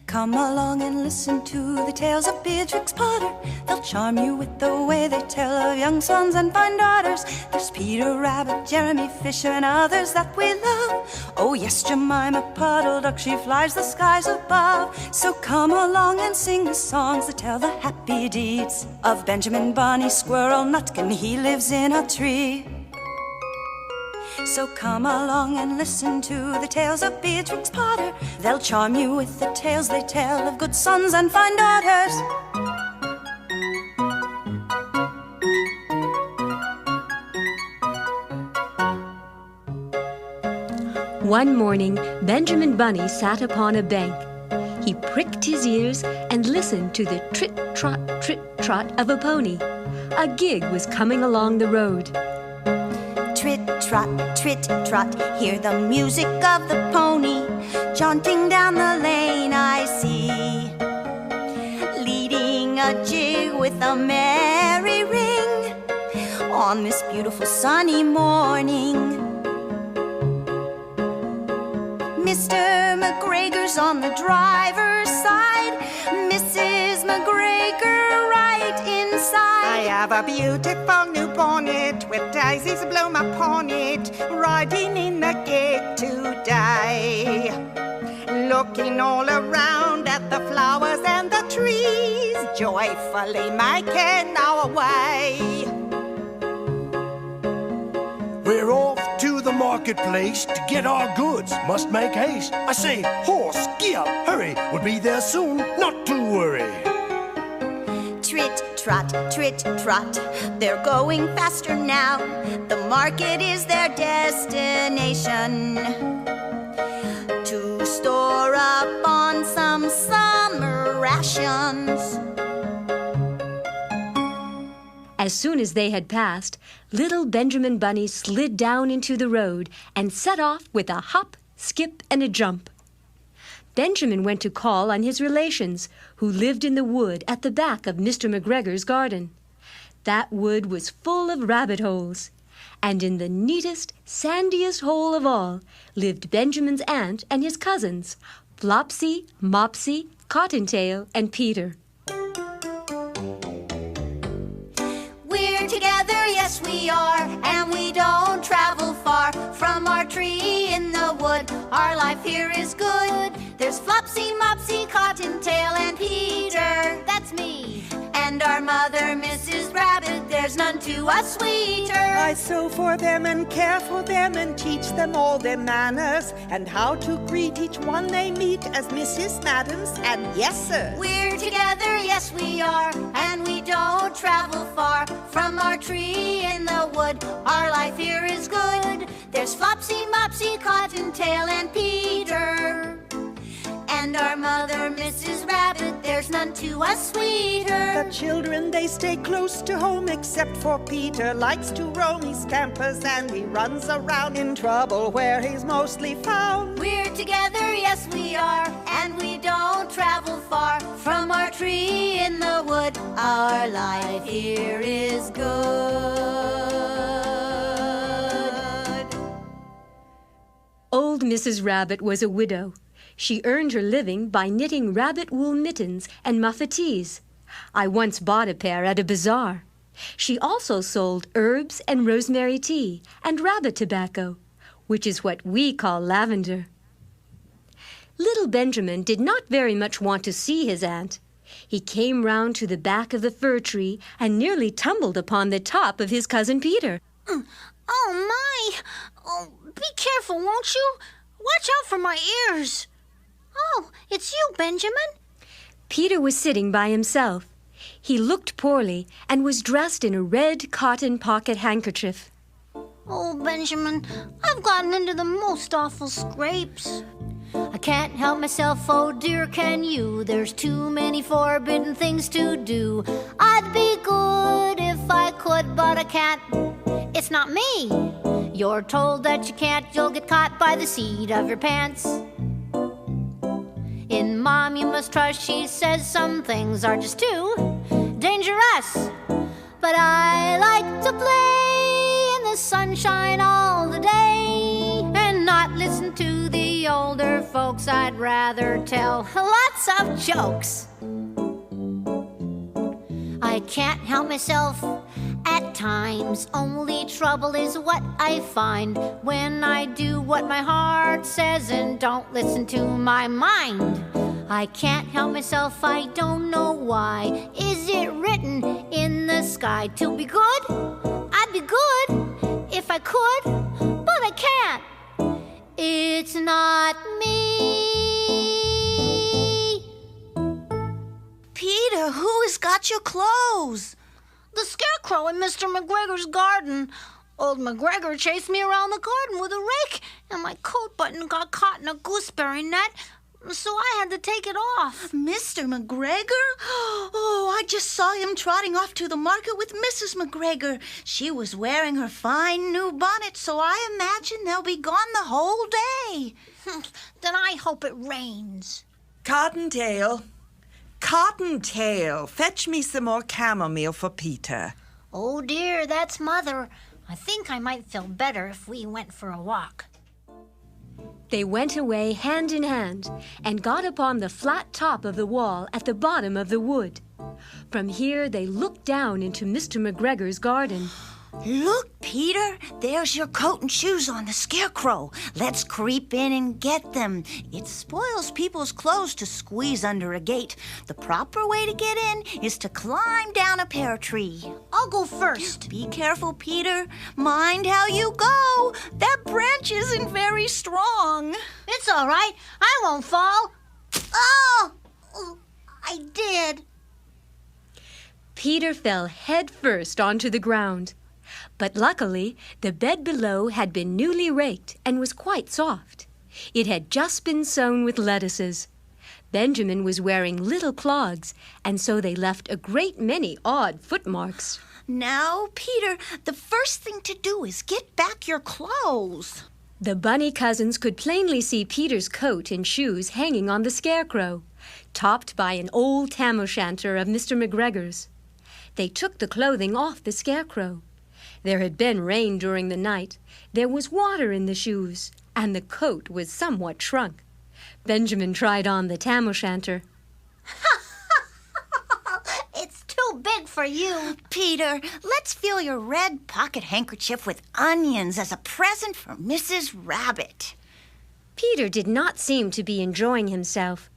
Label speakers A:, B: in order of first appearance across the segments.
A: Come along and listen to the tales of Beatrix Potter. They'll charm you with the way they tell of young sons and fine daughters. There's Peter Rabbit, Jeremy Fisher, and others that we love. Oh yes, Jemima Puddle Duck, she flies the skies above. So come along and sing the songs that tell the happy deeds of Benjamin Bunny Squirrel Nutkin, he lives in a tree. So come along and listen to the tales of Beatrix Potter. They'll charm you with the tales they tell of good sons and fine daughters.
B: One morning, Benjamin Bunny sat upon a bank. He pricked his ears and listened to the trit, trot of a pony. A gig was coming along the road.
A: Trit, trot, hear the music of the pony. Jaunting down the lane I see, leading a jig with a merry ring on this beautiful sunny morning. Mr. McGregor's on the driver's side, Mrs. McGregor right inside.
C: I have a beautiful new bonnet with daisies blow upon it, riding in the gig today. Looking all around at the flowers and the trees, joyfully making our way.
D: We're off to the marketplace to get our goods, must make haste. I say, horse, gee up, hurry, we'll be there soon, not to worry.
A: Trit, trot, they're going faster now. The market is their destination, to store up on some summer rations.
B: As soon as they had passed, little Benjamin Bunny slid down into the road and set off with a hop, skip, and a jump. Benjamin went to call on his relations, who lived in the wood at the back of Mr. McGregor's garden. That wood was full of rabbit holes, and in the neatest, sandiest hole of all lived Benjamin's aunt and his cousins, Flopsy, Mopsy, Cottontail, and Peter.
A: We're together, yes we are, and we don't travel far from our tree in the wood. Our life here is good. There's Flopsy, Mopsy, Cottontail, and Peter. That's me. And our mother, Mrs. Rabbit, there's none to us sweeter.
C: I sew for them and care for them and teach them all their manners and how to greet each one they meet as Mrs. Madams and yes, sir.
A: We're together, yes we are, and we don't travel far from our tree in the wood. Our life here is good. There's Flopsy, Mopsy, Cottontail, and Peter. And our mother, Mrs. Rabbit, there's none to us sweeter.
C: The children, they stay close to home, except for Peter. Likes to roam, he scampers and he runs around in trouble where he's mostly found.
A: We're together, yes we are, and we don't travel far from our tree in the wood. Our life here is good.
B: Old Mrs. Rabbit was a widow. She earned her living by knitting rabbit wool mittens and muffetees. I once bought a pair at a bazaar. She also sold herbs and rosemary tea and rabbit tobacco, which is what we call lavender. Little Benjamin did not very much want to see his aunt. He came round to the back of the fir tree and nearly tumbled upon the top of his cousin Peter.
E: Oh, my! Oh, be careful, won't you? Watch out for my ears. Oh, it's you, Benjamin.
B: Peter was sitting by himself. He looked poorly and was dressed in a red cotton pocket handkerchief.
E: Oh, Benjamin, I've gotten into the most awful scrapes.
F: I can't help myself, oh dear, can you? There's too many forbidden things to do. I'd be good if I could, but I can't. It's not me. You're told that you can't, you'll get caught by the seat of your pants. In Mom you must trust, she says some things are just too dangerous. But I like to play in the sunshine all the day and not listen to the older folks folks, I'd rather tell lots of jokes. I can't help myself at times. Only trouble is what I find when I do what my heart says and don't listen to my mind. I can't help myself, I don't know why. Is it written in the sky to be good? I'd be good if I could, but I can't. It's not me.
A: Peter, who has got your clothes?
E: The scarecrow in Mr. McGregor's garden. Old McGregor chased me around the garden with a rake, and my coat button got caught in a gooseberry net, so I had to take it off.
A: Mr. McGregor? Oh, I just saw him trotting off to the market with Mrs. McGregor. She was wearing her fine new bonnet, so I imagine they'll be gone the whole day.
E: Then I hope it rains.
G: Cottontail, Cottontail, fetch me some more chamomile for Peter.
E: Oh dear, that's Mother. I think I might feel better if we went for a walk.
B: They went away hand in hand and got upon the flat top of the wall at the bottom of the wood. From here they looked down into Mr. McGregor's garden.
A: Look, Peter, there's your coat and shoes on the scarecrow. Let's creep in and get them. It spoils people's clothes to squeeze under a gate. The proper way to get in is to climb down a pear tree.
E: I'll go first.
A: Be careful, Peter. Mind how you go. That branch isn't very strong.
E: It's all right. I won't fall. Oh, I did.
B: Peter fell head first onto the ground. But luckily, the bed below had been newly raked and was quite soft. It had just been sown with lettuces. Benjamin was wearing little clogs, and so they left a great many odd footmarks.
A: Now, Peter, the first thing to do is get back your clothes.
B: The bunny cousins could plainly see Peter's coat and shoes hanging on the scarecrow, topped by an old tam-o'-shanter of Mr. McGregor's. They took the clothing off the scarecrow. There had been rain during the night. There was water in the shoes, and the coat was somewhat shrunk. Benjamin tried on the tam-o'-shanter.
E: It's too big for you.
A: Peter, let's fill your red pocket handkerchief with onions as a present for Mrs. Rabbit.
B: Peter did not seem to be enjoying himself.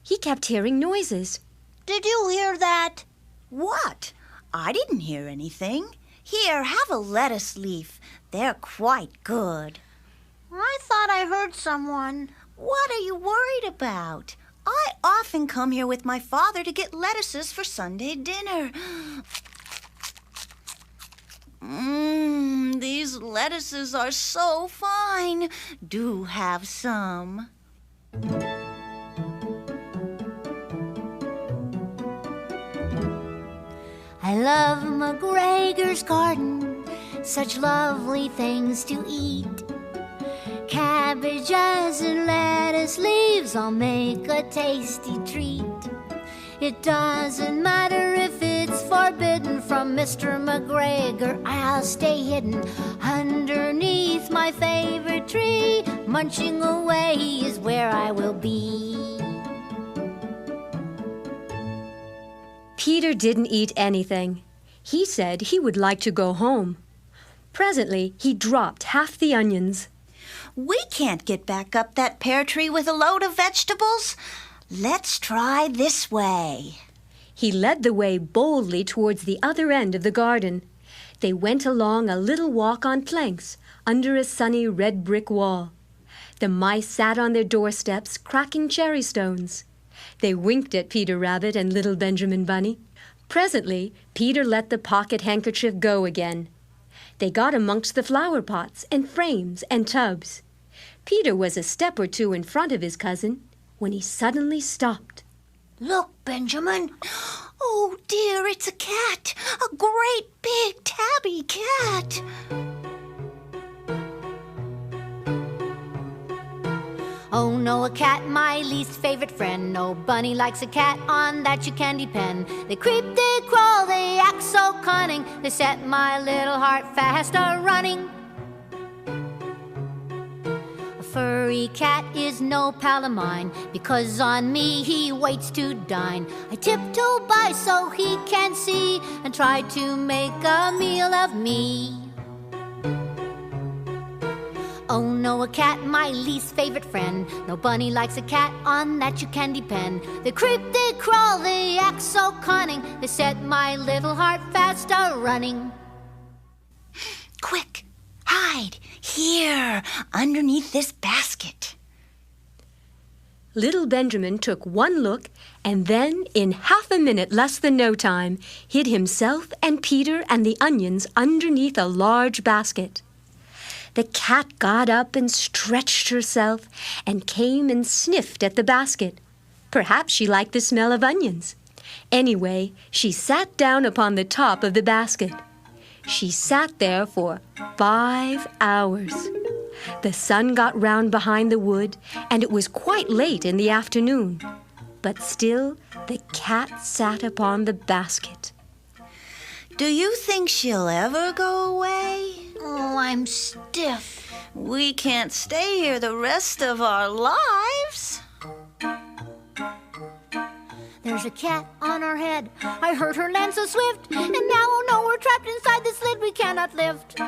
B: He kept hearing noises.
E: Did you hear that?
A: What? I didn't hear anything. Here, have a lettuce leaf. They're quite good.
E: I thought I heard someone.
A: What are you worried about? I often come here with my father to get lettuces for Sunday dinner. These lettuces are so fine. Do have some.
F: I love McGregor's garden, such lovely things to eat. Cabbages and lettuce leaves all make a tasty treat. It doesn't matter if it's forbidden from Mr. McGregor, I'll stay hidden underneath my favorite tree. Munching away is where I will be.
B: Peter didn't eat anything. He said he would like to go home. Presently, he dropped half the onions.
A: We can't get back up that pear tree with a load of vegetables. Let's try this way.
B: He led the way boldly towards the other end of the garden. They went along a little walk on planks under a sunny red brick wall. The mice sat on their doorsteps cracking cherry stones. They winked at Peter Rabbit and little Benjamin Bunny. Presently, Peter let the pocket handkerchief go again. They got amongst the flower pots and frames and tubs. Peter was a step or two in front of his cousin when he suddenly stopped.
E: Look, Benjamin.
A: Oh, dear, it's a cat. A great big tabby cat.
F: Oh no, a cat, my least favorite friend. No bunny likes a cat, on that you can depend. They creep, they crawl, they act so cunning. They set my little heart fast a-running. furry cat is no pal of mine, because on me he waits to dine. I tiptoe by so he can't see, and try to make a meal of me. Oh no, a cat, my least favorite friend. No bunny likes a cat, on that you can depend. They creep, they crawl, they act so cunning, they set my little heart fast a-running.
A: Quick, hide, here, underneath this basket.
B: Little Benjamin took one look and then, in half a minute less than no time, hid himself and Peter and the onions underneath a large basket. The cat got up and stretched herself and came and sniffed at the basket. Perhaps she liked the smell of onions. Anyway, she sat down upon the top of the basket. She sat there for 5 hours. The sun got round behind the wood, and it was quite late in the afternoon. But still, the cat sat upon the basket.
A: Do you think she'll ever go away?
E: Oh, I'm stiff.
A: We can't stay here the rest of our lives.
F: There's a cat on our head. I heard her land so swift, and now, oh no, we're trapped inside this lid we cannot lift.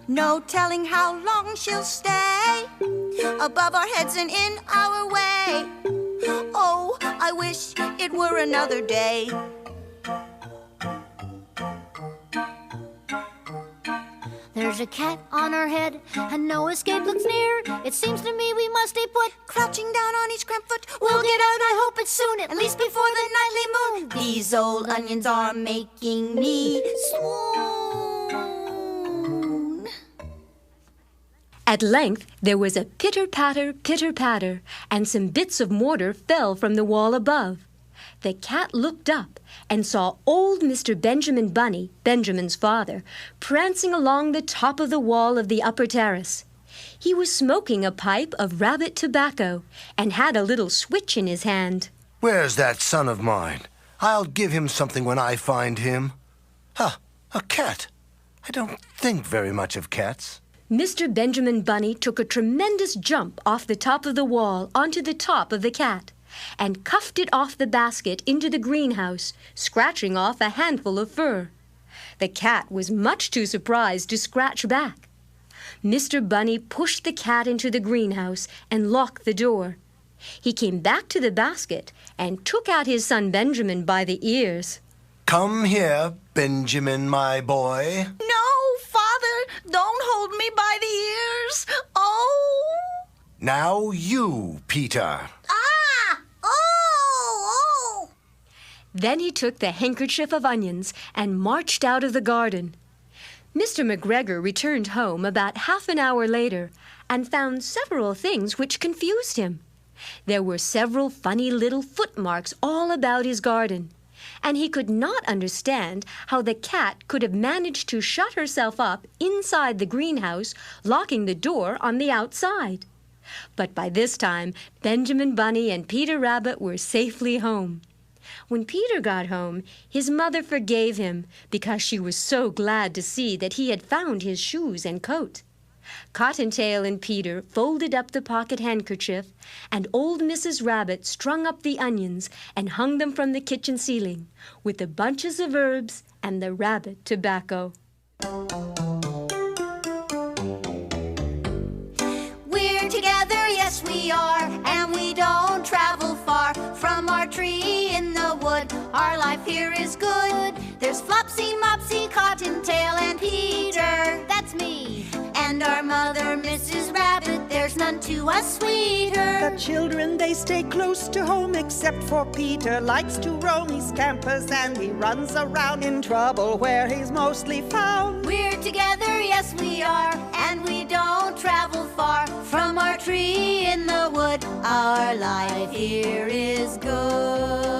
A: No telling how long she'll stay, above our heads and in our way. Oh, I wish it were another day.
F: There's a cat on our head, and no escape looks near. It seems to me we must stay put,
A: Crouching down on each cramped foot,
F: we'll get out, I hope it's soon, at least before the nightly moon.
A: These old onions are making me swoon.
B: At length, there was a pitter-patter, pitter-patter, and some bits of mortar fell from the wall above. The cat looked up and saw old Mr. Benjamin Bunny, Benjamin's father, prancing along the top of the wall of the upper terrace. He was smoking a pipe of rabbit tobacco and had a little switch in his hand.
D: Where's that son of mine? I'll give him something when I find him. Huh, a cat. I don't think very much of cats.
B: Mr. Benjamin Bunny took a tremendous jump off the top of the wall onto the top of the cat, and cuffed it off the basket into the greenhouse, scratching off a handful of fur. The cat was much too surprised to scratch back. Mr. Bunny pushed the cat into the greenhouse and locked the door. He came back to the basket and took out his son Benjamin by the ears.
D: Come here, Benjamin, my boy.
A: No, Father, don't hold me by the ears. Oh!
D: Now you, Peter.
B: Then he took the handkerchief of onions and marched out of the garden. Mr. McGregor returned home about half an hour later and found several things which confused him. There were several funny little footmarks all about his garden, and he could not understand how the cat could have managed to shut herself up inside the greenhouse, locking the door on the outside. But by this time, Benjamin Bunny and Peter Rabbit were safely home. When Peter got home, his mother forgave him because she was so glad to see that he had found his shoes and coat. Cottontail and Peter folded up the pocket handkerchief, and old Mrs. Rabbit strung up the onions and hung them from the kitchen ceiling, with the bunches of herbs and the rabbit tobacco.
A: We're together, yes we are, and we don't travel far from our tree in the wood. Our life here is good. There's Flopsy, Mopsy, Cottontail, and Peter.
F: That's me.
A: And our mother, Mrs. Rabbit, there's none to us sweeter.
C: The children, they stay close to home, except for Peter. Likes to roam, he scampers and he runs around, in trouble where he's mostly found.
A: We're together, yes we are, and we don't travel far from our tree in the wood. Our life here is good.